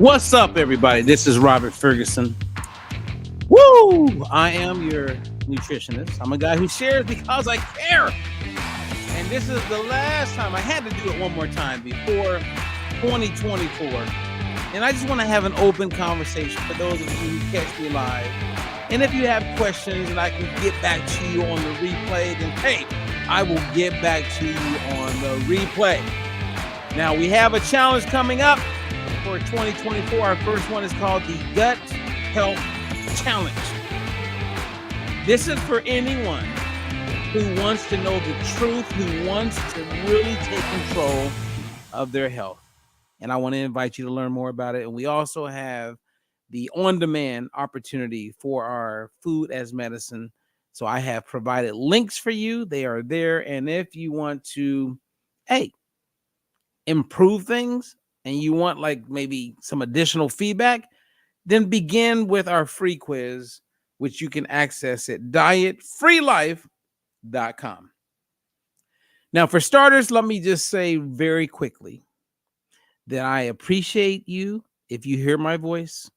What's up, everybody? This is Robert Ferguson. Woo! I am your nutritionist. I'm a guy who shares because I care. And this is the last time. I had to do it one more time before 2024. And I just want to have an open conversation for those of you who catch me live. And if you have questions and I can get back to you on the replay, then hey, I will get back to you on the replay. Now, we have a challenge coming up for 2024. Our first one is called the Gut Health Challenge. This is for anyone who wants to know the truth, who wants to really take control of their health. And I want to invite you to learn more about it. And we also have the on-demand opportunity for our food as medicine. So I have provided links for you. They are there. And if you want to, improve things and you want like maybe some additional feedback, then begin with our free quiz, which you can access at dietfreelife.com. Now, for starters, let me just say very quickly that I appreciate you. If you hear my voice,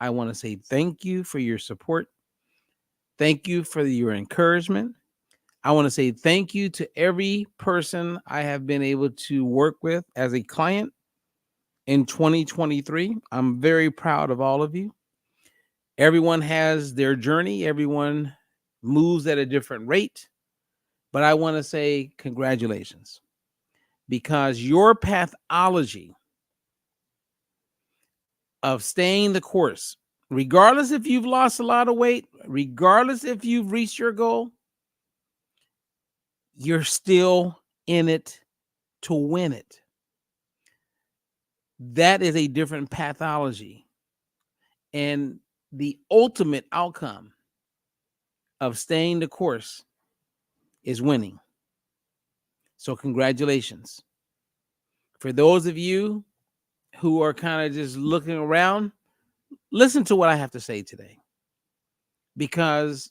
I want to say thank you for your support. Thank you for your encouragement. I want to say thank you to every person I have been able to work with as a client in 2023. I'm very proud of all of you. Everyone has their journey. Everyone moves at a different rate. But I want to say congratulations, because your pathology of staying the course, regardless if you've lost a lot of weight, regardless if you've reached your goal, you're still in it to win it. That is a different pathology. And the ultimate outcome of staying the course is winning. So congratulations. For those of you who are kind of just looking around, listen to what I have to say today. Because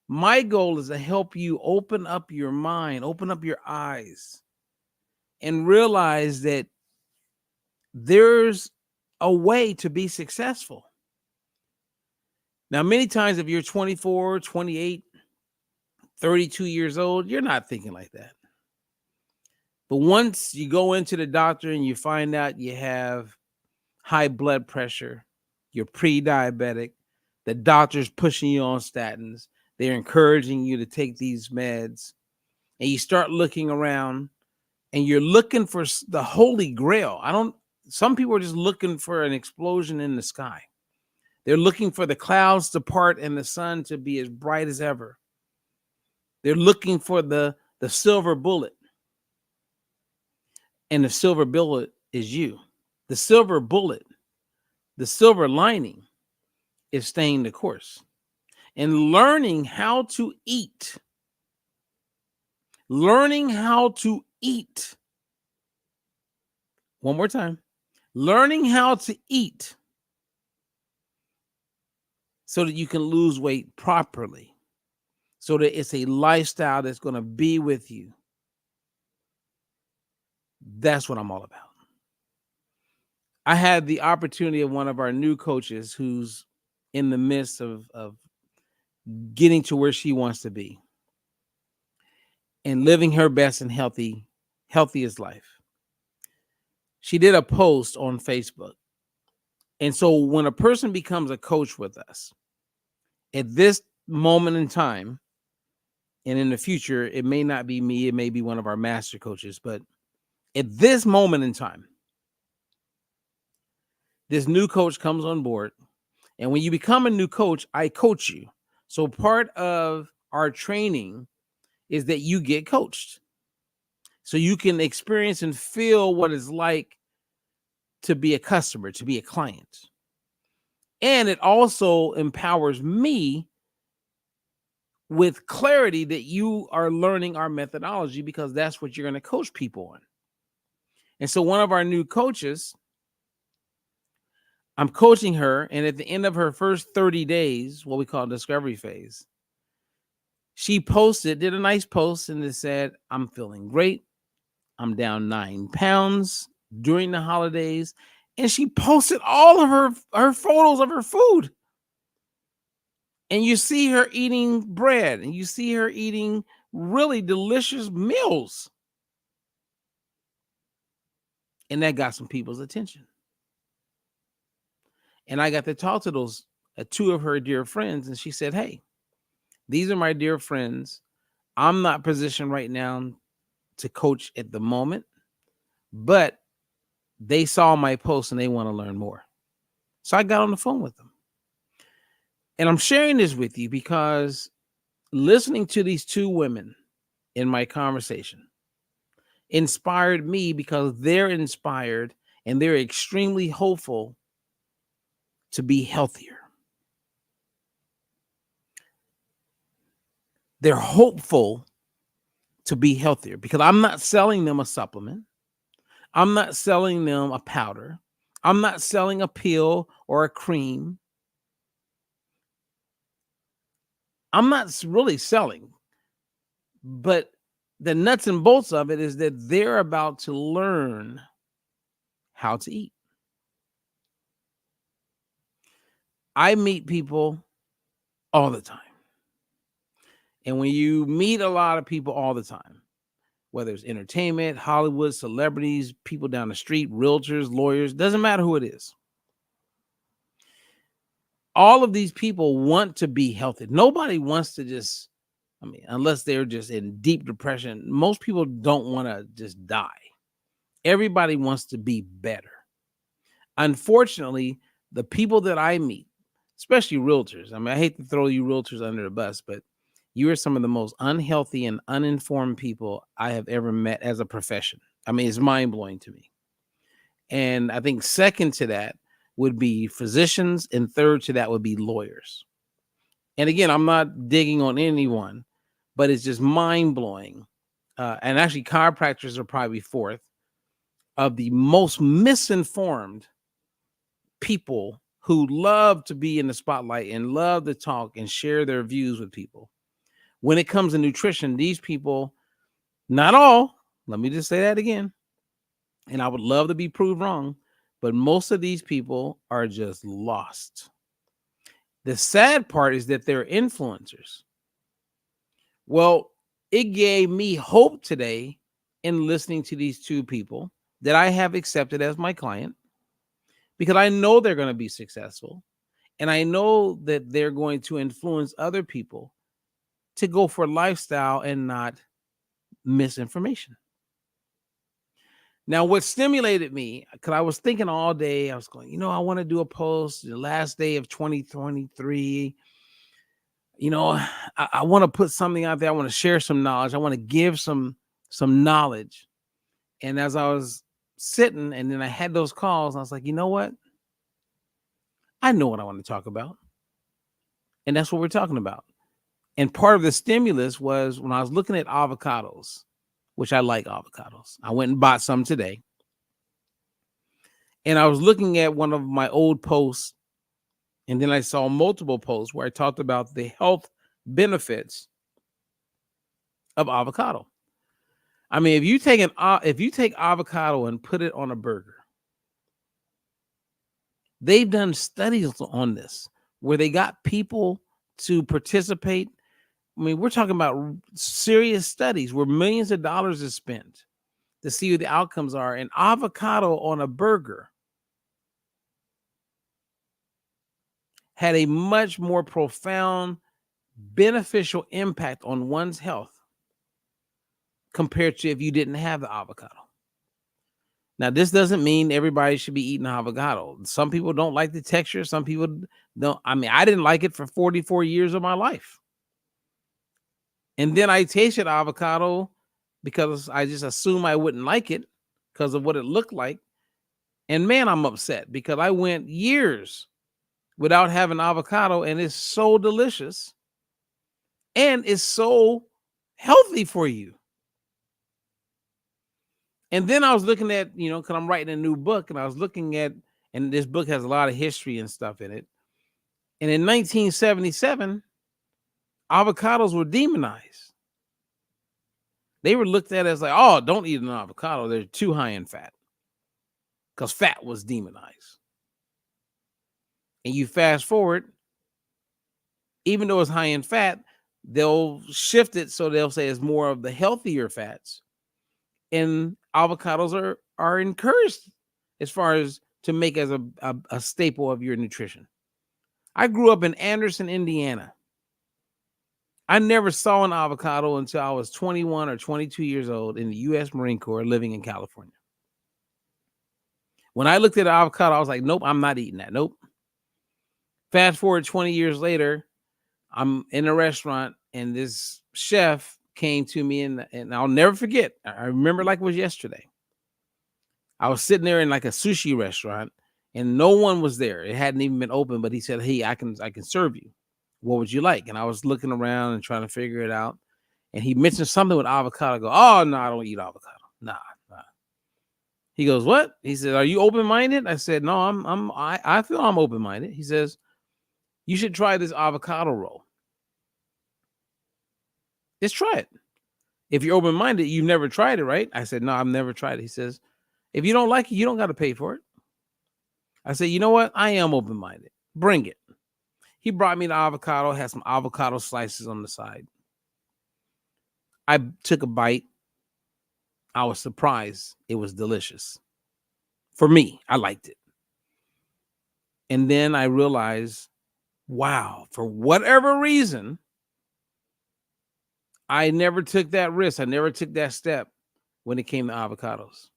my goal is to help you open up your mind, open up your eyes, and realize that there's a way to be successful. Now, many times if you're 24, 28, 32 years old, you're not thinking like that. But once you go into the doctor and you find out you have high blood pressure, you're pre-diabetic, the doctor's pushing you on statins, they're encouraging you to take these meds, and you start looking around and you're looking for the holy grail. Some people are just looking for an explosion in the sky. They're looking for the clouds to part and the sun to be as bright as ever. They're looking for the silver bullet. And the silver bullet is you. The silver bullet, the silver lining is staying the course and learning how to eat. Learning how to eat. One more time. Learning how to eat so that you can lose weight properly, so that it's a lifestyle that's going to be with you. That's what I'm all about. I had the opportunity of one of our new coaches who's in the midst of getting to where she wants to be and living her best and healthiest life. She did a post on Facebook. And so when a person becomes a coach with us, at this moment in time, and in the future, it may not be me, it may be one of our master coaches, but at this moment in time, this new coach comes on board. And when you become a new coach, I coach you. So part of our training is that you get coached, so you can experience and feel what it's like to be a customer, to be a client. And it also empowers me with clarity that you are learning our methodology, because that's what you're going to coach people on. And so one of our new coaches, I'm coaching her, and at the end of her first 30 days, what we call discovery phase, she did a nice post, and it said, I'm feeling great. I'm down 9 pounds during the holidays, And she posted all of her photos of her food. And you see her eating bread, and you see her eating really delicious meals. And that got some people's attention. And I got to talk to those two of her dear friends, and she said, "Hey, these are my dear friends. I'm not positioned right now to coach at the moment, but they saw my post and they want to learn more." So I got on the phone with them. And I'm sharing this with you because listening to these two women in my conversation inspired me, because they're inspired and they're extremely hopeful to be healthier. They're hopeful to be healthier because I'm not selling them a supplement. I'm not selling them a powder. I'm not selling a pill or a cream. I'm not really selling, but the nuts and bolts of it is that they're about to learn how to eat. I meet people all the time. And when you meet a lot of people all the time, whether it's entertainment, Hollywood, celebrities, people down the street, realtors, lawyers, doesn't matter who it is. All of these people want to be healthy. Nobody wants to just, unless they're just in deep depression, most people don't want to just die. Everybody wants to be better. Unfortunately, the people that I meet, especially realtors, I hate to throw you realtors under the bus, but you are some of the most unhealthy and uninformed people I have ever met as a profession. It's mind-blowing to me. And I think second to that would be physicians, and third to that would be lawyers. And again, I'm not digging on anyone, but it's just mind-blowing. And actually, chiropractors are probably fourth of the most misinformed people who love to be in the spotlight and love to talk and share their views with people. When it comes to nutrition, these people, not all, let me just say that again, and I would love to be proved wrong, but most of these people are just lost. The sad part is that they're influencers. Well, it gave me hope today in listening to these two people that I have accepted as my client, because I know they're going to be successful. And I know that they're going to influence other people to go for lifestyle and not misinformation. Now, what stimulated me, because I was thinking all day, I was going, I want to do a post the last day of 2023. I want to put something out there. I want to share some knowledge. I want to give some knowledge. And as I was sitting and then I had those calls, I was like, you know what? I know what I want to talk about. And that's what we're talking about. And part of the stimulus was when I was looking at avocados, which I like avocados. I went and bought some today. And I was looking at one of my old posts, and then I saw multiple posts where I talked about the health benefits of avocado. If you take avocado and put it on a burger, they've done studies on this where they got people to participate. We're talking about serious studies where millions of dollars is spent to see what the outcomes are. And avocado on a burger had a much more profound, beneficial impact on one's health compared to if you didn't have the avocado. Now, this doesn't mean everybody should be eating avocado. Some people don't like the texture. Some people don't. I didn't like it for 44 years of my life. And then I tasted avocado because I just assumed I wouldn't like it because of what it looked like. And man, I'm upset because I went years without having avocado, and it's so delicious and it's so healthy for you. And then I was looking at, because I'm writing a new book, and I was looking at, and this book has a lot of history and stuff in it. And in 1977, avocados were demonized. They were looked at as like, oh, don't eat an avocado. They're too high in fat. because fat was demonized. And you fast forward, even though it's high in fat, they'll shift it so they'll say it's more of the healthier fats. And avocados are encouraged as far as to make as a staple of your nutrition. I grew up in Anderson, Indiana. I never saw an avocado until I was 21 or 22 years old in the U.S. Marine Corps living in California. When I looked at an avocado, I was like, nope, I'm not eating that. Nope. Fast forward 20 years later, I'm in a restaurant and this chef came to me and I'll never forget. I remember like it was yesterday. I was sitting there in like a sushi restaurant and no one was there. It hadn't even been open, but he said, hey, I can serve you. What would you like? And I was looking around and trying to figure it out. And he mentioned something with avocado. I go, oh, no, I don't eat avocado. Nah. He goes, what? He said, are you open-minded? I said, no, I feel I'm open-minded. He says, you should try this avocado roll. Just try it. If you're open-minded, you've never tried it, right? I said, no, I've never tried it. He says, if you don't like it, you don't got to pay for it. I said, you know what? I am open-minded. Bring it. He brought me the avocado, had some avocado slices on the side. I took a bite. I was surprised. It was delicious. For me, I liked it. And then I realized, wow, for whatever reason, I never took that risk. I never took that step when it came to avocados.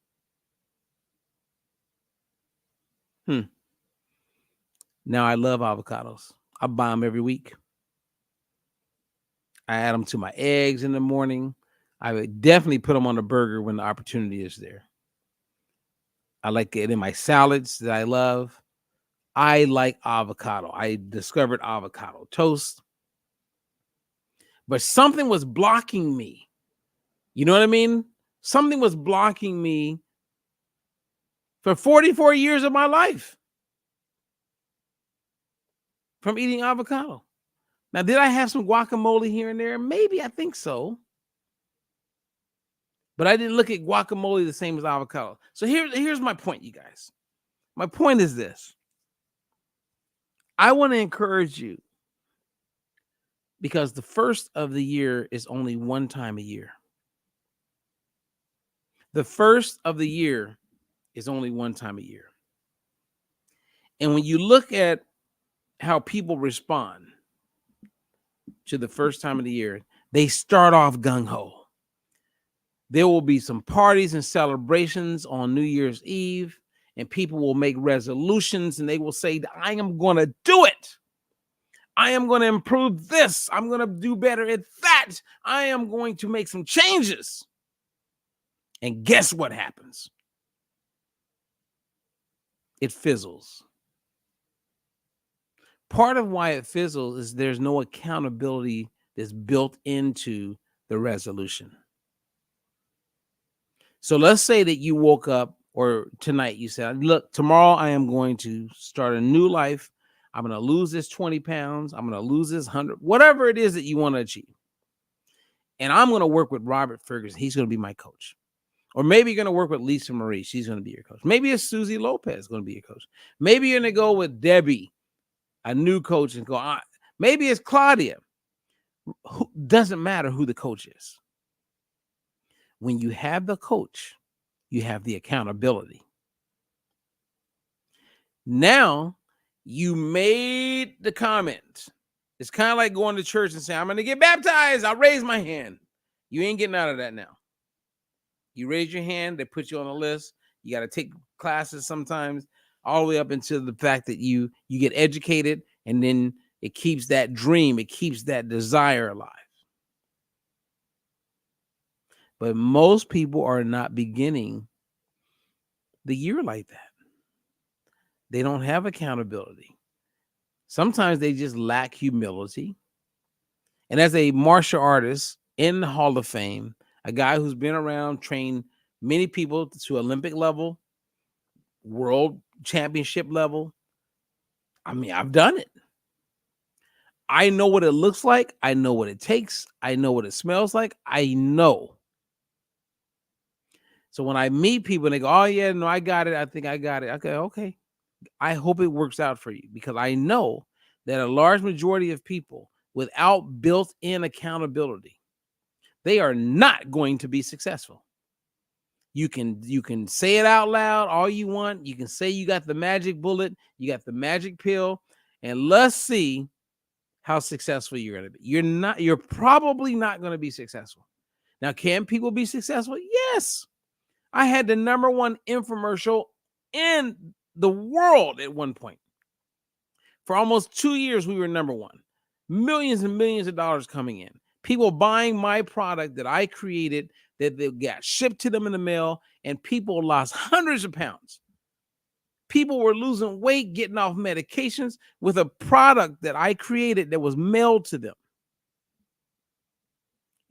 Now I love avocados. I buy them every week. I add them to my eggs in the morning. I would definitely put them on a burger when the opportunity is there. I like it in my salads that I love. I like avocado. I discovered avocado toast. But something was blocking me. You know what I mean? Something was blocking me for 44 years of my life from eating avocado. Now, did I have some guacamole here and there? Maybe, I think so. But I didn't look at guacamole the same as avocado. So here's my point, you guys. My point is this. I want to encourage you because the first of the year is only one time a year. The first of the year is only one time a year. And when you look at how people respond to the first time of the year, they start off gung-ho. There will be some parties and celebrations on New Year's Eve, and people will make resolutions and they will say, I am going to do it. I am going to improve this. I'm going to do better at that. I am going to make some changes. And guess what happens? It fizzles. Part of why it fizzles is there's no accountability that's built into the resolution. So let's say that you woke up or tonight you said, look, tomorrow I am going to start a new life. I'm going to lose this 20 pounds. I'm going to lose this 100, whatever it is that you want to achieve. And I'm going to work with Robert Ferguson. He's going to be my coach. Or maybe you're going to work with Lisa Marie. She's going to be your coach. Maybe it's Susie Lopez going to be your coach. Maybe you're going to go with Debbie, a new coach, and go, maybe it's Claudia. Doesn't matter who the coach is. When you have the coach, you have the accountability. Now, you made the comment. It's kind of like going to church and saying, I'm going to get baptized. I'll raise my hand. You ain't getting out of that now. You raise your hand. They put you on a list. You got to take classes sometimes all the way up until the fact that you get educated, and then it keeps that dream. It keeps that desire alive. But most people are not beginning the year like that. They don't have accountability. Sometimes they just lack humility. And as a martial artist in the Hall of Fame, a guy who's been around, trained many people to Olympic level, world championship level, I mean, I've done it. I know what it looks like. I know what it takes. I know what it smells like. I know. So when I meet people and they go, oh, yeah, no, I got it. I think I got it. Okay. I hope it works out for you, because I know that a large majority of people without built-in accountability, they are not going to be successful. You can say it out loud all you want. You can say you got the magic bullet, you got the magic pill, and let's see how successful you're going to be. You're probably not going to be successful. Now, can people be successful? Yes. I had the #1 infomercial in the world at one point. For almost 2 years, we were #1. Millions and millions of dollars coming in. People buying my product that I created, that they got shipped to them in the mail, and people lost hundreds of pounds. People were losing weight, getting off medications with a product that I created that was mailed to them.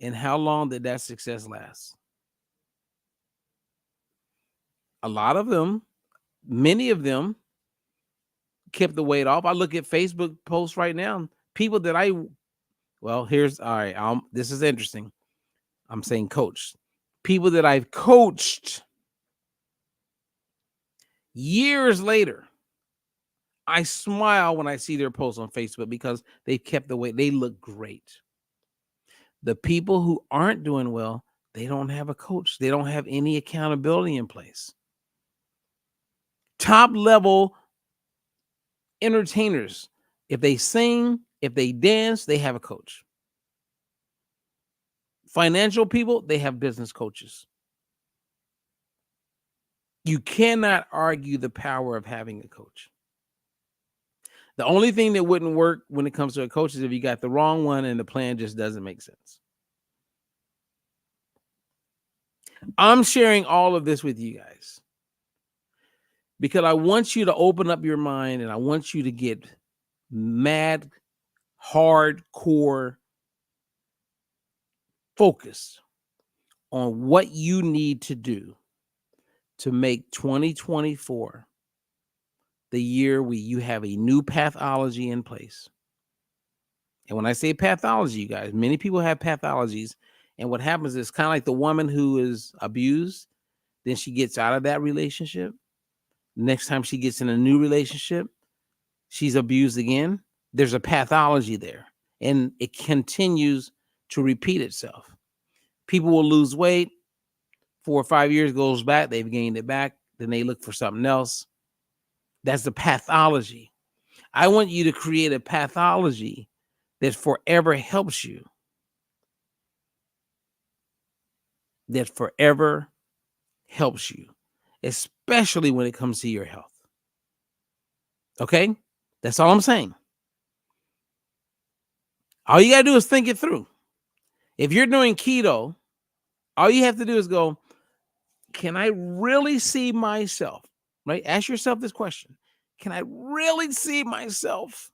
And how long did that success last? A lot of them, many of them, kept the weight off. I look at Facebook posts right now. People that this is interesting. I'm saying coach. People that I've coached years later, I smile when I see their posts on Facebook because they've kept the weight. They look great. The people who aren't doing well, they don't have a coach. They don't have any accountability in place. Top level entertainers, if they sing, if they dance, they have a coach. Financial people, they have business coaches. You cannot argue the power of having a coach. The only thing that wouldn't work when it comes to a coach is if you got the wrong one and the plan just doesn't make sense. I'm sharing all of this with you guys because I want you to open up your mind, and I want you to get mad, hardcore focused on what you need to do to make 2024 the year where you have a new pathology in place. And when I say pathology, you guys, many people have pathologies. And what happens is kind of like the woman who is abused, then she gets out of that relationship. Next time she gets in a new relationship, she's abused again. There's a pathology there, and it continues to repeat itself. People will lose weight. 4 or 5 years goes back, they've gained it back. Then they look for something else. That's the pathology. I want you to create a pathology that forever helps you. That forever helps you, especially when it comes to your health. Okay? That's all I'm saying. All you got to do is think it through. If you're doing keto, all you have to do is go, can I really see myself, right? Ask yourself this question. Can I really see myself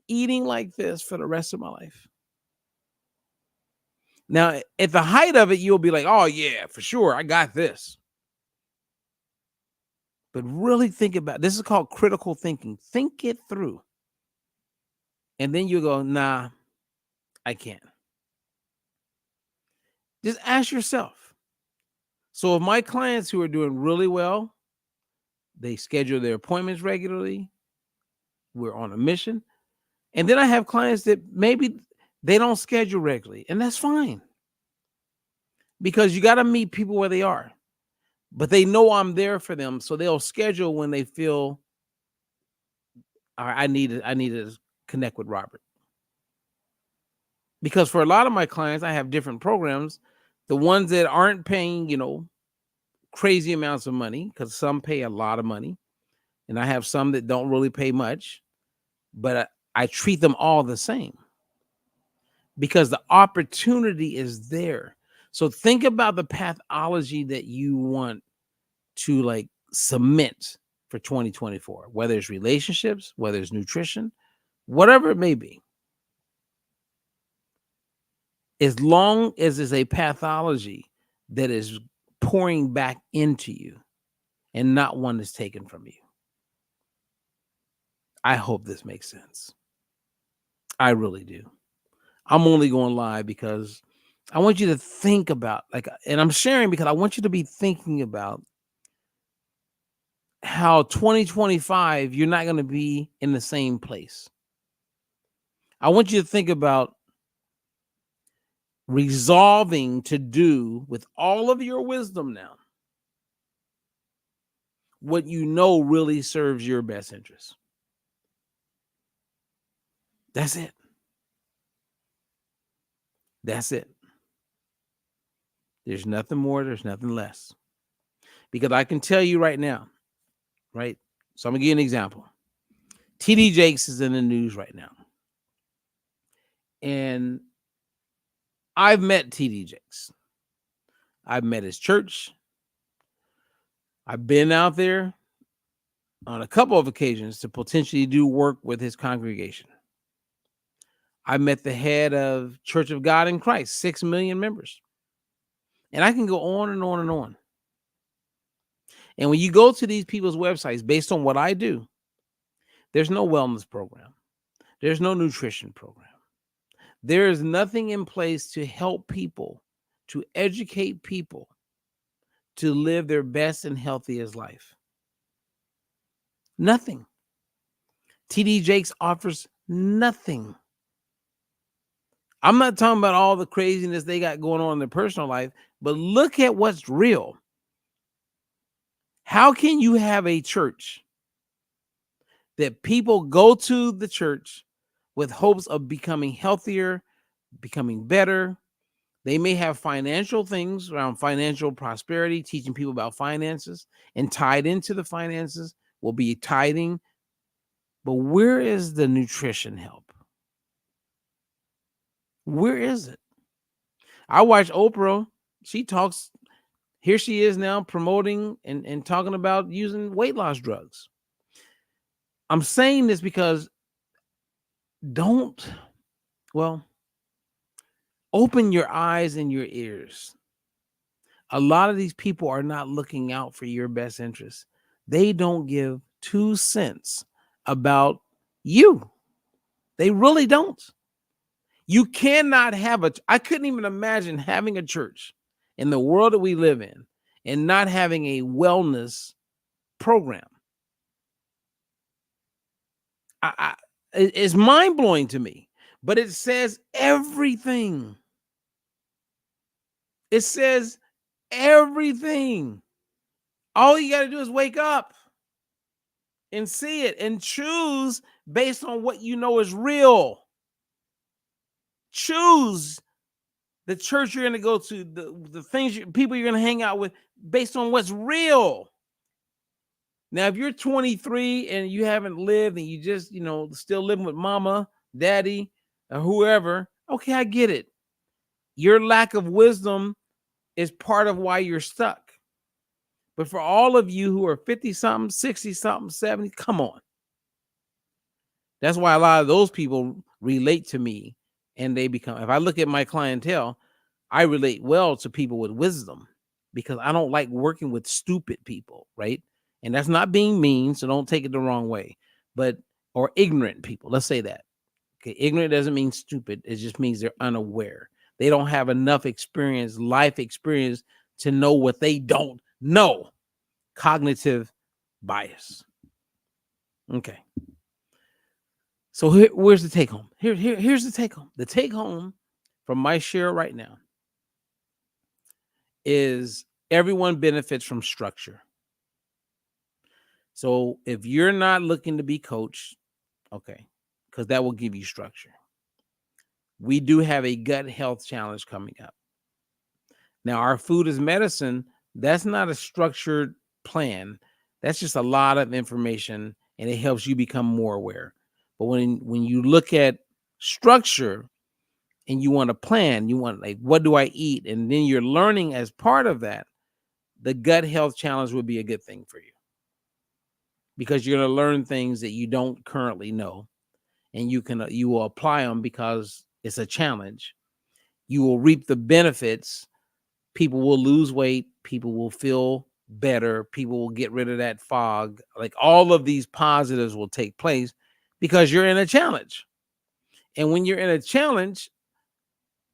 eating like this for the rest of my life? Now, at the height of it, you'll be like, oh, yeah, for sure. I got this. But really think about this. Is called critical thinking. Think it through. And then you go, nah, I can't. Just ask yourself. So if my clients who are doing really well, they schedule their appointments regularly, we're on a mission. And then I have clients that maybe they don't schedule regularly, and that's fine. Because you got to meet people where they are. But they know I'm there for them, so they'll schedule when they feel, all right, I need to connect with Robert. Because for a lot of my clients, I have different programs. The ones that aren't paying, crazy amounts of money, because some pay a lot of money, and I have some that don't really pay much, but I treat them all the same because the opportunity is there. So think about the pathology that you want to submit for 2024, whether it's relationships, whether it's nutrition, whatever it may be. As long as it's a pathology that is pouring back into you and not one that's taken from you. I hope this makes sense. I really do. I'm only going live because I want you to think about, and I'm sharing because I want you to be thinking about how 2025, you're not going to be in the same place. I want you to think about resolving to do with all of your wisdom now what you know really serves your best interest. That's it. That's it. There's nothing more. There's nothing less. Because I can tell you right now, right? So I'm going to give you an example. TD Jakes is in the news right now. And I've met TD Jakes. I've met his church. I've been out there on a couple of occasions to potentially do work with his congregation. I met the head of Church of God in Christ, 6 million members. And I can go on and on and on. And when you go to these people's websites, based on what I do, there's no wellness program. There's no nutrition program. There is nothing in place to help people, to educate people to live their best and healthiest life. Nothing. TD Jakes offers nothing. I'm not talking about all the craziness they got going on in their personal life, but look at what's real. How can you have a church that people go to the church with hopes of becoming healthier, becoming better? They may have financial things around financial prosperity, teaching people about finances, and tied into the finances will be tithing. But where is the nutrition help? Where is it? I watch Oprah. She talks, here she is now promoting and talking about using weight loss drugs. I'm saying this because open your eyes and your ears. A lot of these people are not looking out for your best interests. They don't give 2 cents about you. They really don't. You cannot have I couldn't even imagine having a church in the world that we live in and not having a wellness program. It's mind-blowing to me, but it says everything. It says everything. All you got to do is wake up and see it and choose based on what you know is real. Choose the church you're going to go to, the things, people you're going to hang out with based on what's real. Now, if you're 23 and you haven't lived and you just, still living with mama, daddy, or whoever, okay, I get it. Your lack of wisdom is part of why you're stuck. But for all of you who are 50-something, 60-something, 70, come on. That's why a lot of those people relate to me and they become, if I look at my clientele, I relate well to people with wisdom because I don't like working with stupid people, right? And that's not being mean, so don't take it the wrong way, or ignorant people. Let's say that. Okay, ignorant doesn't mean stupid. It just means they're unaware. They don't have enough experience, life experience to know what they don't know. Cognitive bias. Okay. So where's the take home? Here's the take home. The take home from my share right now is everyone benefits from structure. So if you're not looking to be coached, okay, because that will give you structure. We do have a gut health challenge coming up. Now, our food is medicine. That's not a structured plan. That's just a lot of information, and it helps you become more aware. But when you look at structure and you want to plan, you want what do I eat? And then you're learning as part of that, the gut health challenge would be a good thing for you because you're going to learn things that you don't currently know, and you will apply them because it's a challenge. You will reap the benefits. People will lose weight. People will feel better. People will get rid of that fog. Like all of these positives will take place because you're in a challenge. And when you're in a challenge,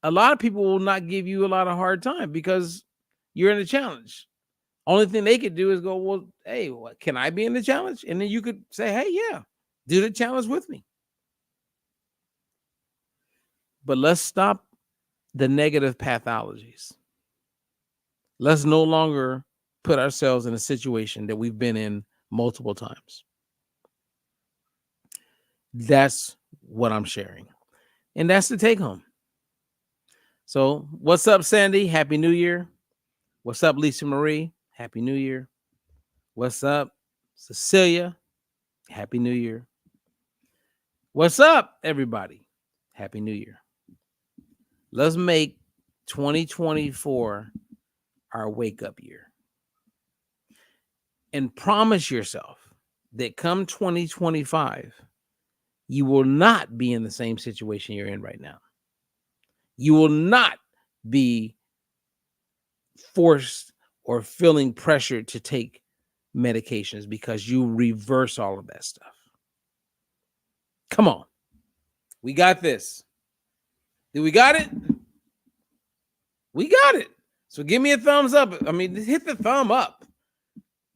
a lot of people will not give you a lot of hard time because you're in a challenge. Only thing they could do is go, well, hey, can I be in the challenge? And then you could say, hey, yeah, do the challenge with me. But let's stop the negative pathologies. Let's no longer put ourselves in a situation that we've been in multiple times. That's what I'm sharing. And that's the take home. So what's up, Sandy? Happy New Year. What's up, Lisa Marie? Happy New Year. What's up, Cecilia? Happy New Year. What's up, everybody? Happy New Year. Let's make 2024 our wake-up year. And promise yourself that come 2025, you will not be in the same situation you're in right now. You will not be forced or feeling pressured to take medications because you reverse all of that stuff. Come on. We got this. Did we got it? We got it. So give me a thumbs up. I mean, hit the thumb up.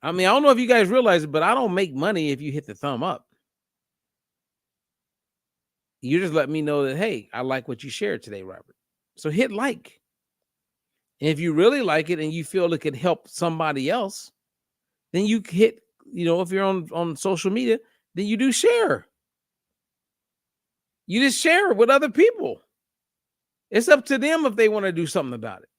I mean, I don't know if you guys realize it, but I don't make money if you hit the thumb up. You just let me know that, hey, I like what you shared today, Robert. So hit like. And if you really like it and you feel it could help somebody else, then you hit, if you're on social media, then you do share. You just share it with other people. It's up to them if they want to do something about it.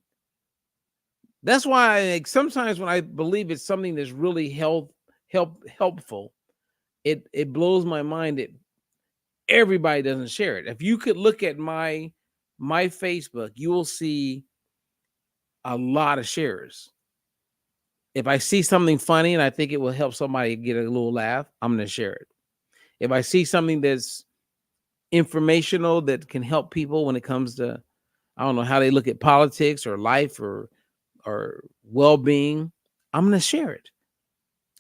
That's why sometimes when I believe it's something that's really helpful, it blows my mind that everybody doesn't share it. If you could look at my Facebook, you will see a lot of shares. If I see something funny and I think it will help somebody get a little laugh, I'm going to share it. If I see something that's informational that can help people when it comes to, I don't know, how they look at politics or life or well-being, I'm going to share it.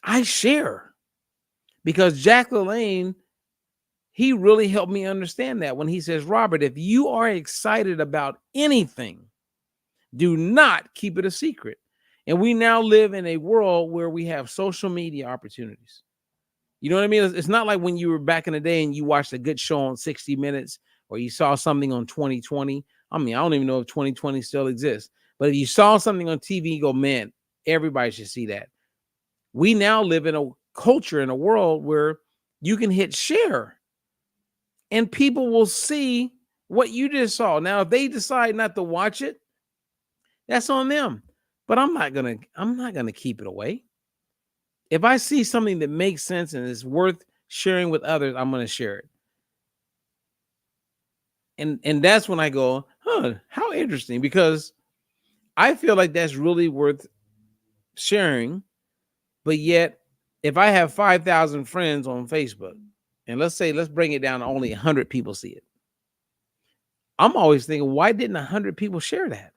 I share because Jack LaLanne, he really helped me understand that when he says, Robert, if you are excited about anything, do not keep it a secret. And we now live in a world where we have social media opportunities. You know what I mean? It's not like when you were back in the day and you watched a good show on 60 Minutes or you saw something on 2020. I mean, I don't even know if 2020 still exists. But if you saw something on TV, you go, man, everybody should see that. We now live in a culture, in a world where you can hit share and people will see what you just saw. Now, if they decide not to watch it, that's on them. But I'm not gonna keep it away. If I see something that makes sense and is worth sharing with others, I'm gonna share it. And that's when I go, how interesting, because I feel like that's really worth sharing. But yet, if I have 5,000 friends on Facebook, and let's bring it down to only 100 people see it, I'm always thinking, why didn't 100 people share that?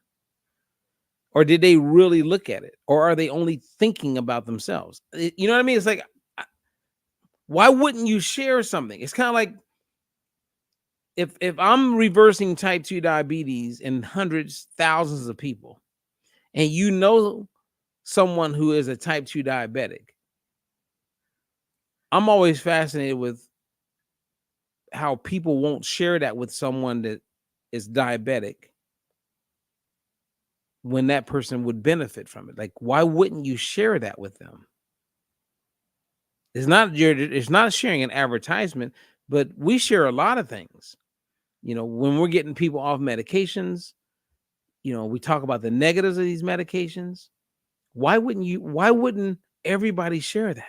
Or did they really look at it? Or are they only thinking about themselves? You know what I mean? It's like, why wouldn't you share something? It's kind of like if I'm reversing type 2 diabetes in hundreds, thousands of people, and you know someone who is a type 2 diabetic, I'm always fascinated with how people won't share that with someone that is diabetic when that person would benefit from it. Like, why wouldn't you share that with them? It's not sharing an advertisement, but we share a lot of things. When we're getting people off medications, we talk about the negatives of these medications. Why wouldn't everybody share that?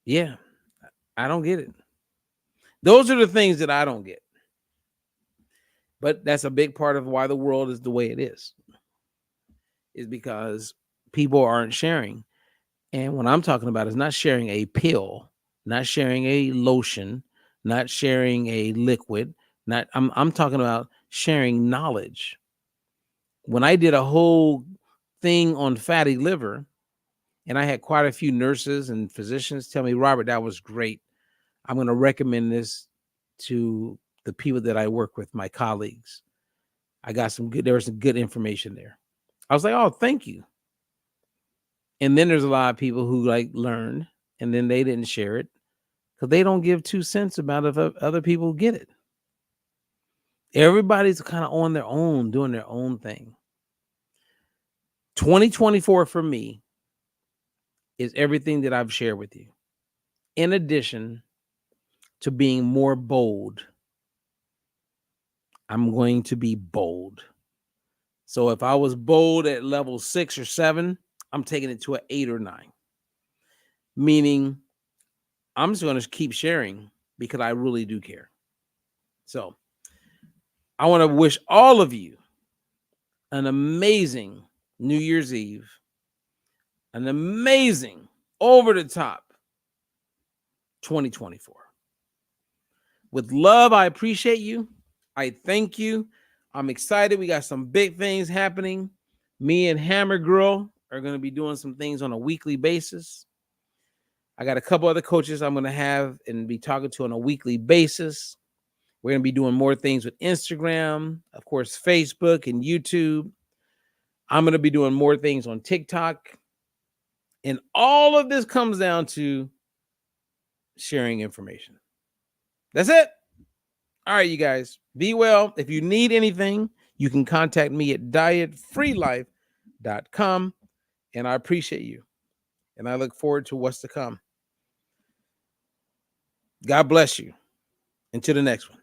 Yeah, I don't get it. Those are the things that I don't get. But that's a big part of why the world is the way it is because people aren't sharing. And what I'm talking about is not sharing a pill, not sharing a lotion, not sharing a liquid. I'm talking about sharing knowledge. When I did a whole thing on fatty liver, and I had quite a few nurses and physicians tell me, Robert, that was great. I'm going to recommend this to the people that I work with, my colleagues. There was some good information there. I was like, oh, thank you. And then there's a lot of people who like learned and then they didn't share it because they don't give 2 cents about if other people get it. Everybody's kind of on their own, doing their own thing. 2024 for me is everything that I've shared with you. In addition to being more bold, I'm going to be bold. So if I was bold at level 6 or 7, I'm taking it to an 8 or 9. Meaning I'm just going to keep sharing because I really do care. So I want to wish all of you an amazing New Year's Eve, an amazing over the top 2024. With love, I appreciate you. I thank you. I'm excited. We got some big things happening. Me and Hammer Girl are going to be doing some things on a weekly basis. I got a couple other coaches I'm going to have and be talking to on a weekly basis. We're going to be doing more things with Instagram, of course, Facebook and YouTube. I'm going to be doing more things on TikTok. And all of this comes down to sharing information. That's it. All right, you guys, be well. If you need anything, you can contact me at dietfreelife.com. And I appreciate you. And I look forward to what's to come. God bless you. Until the next one.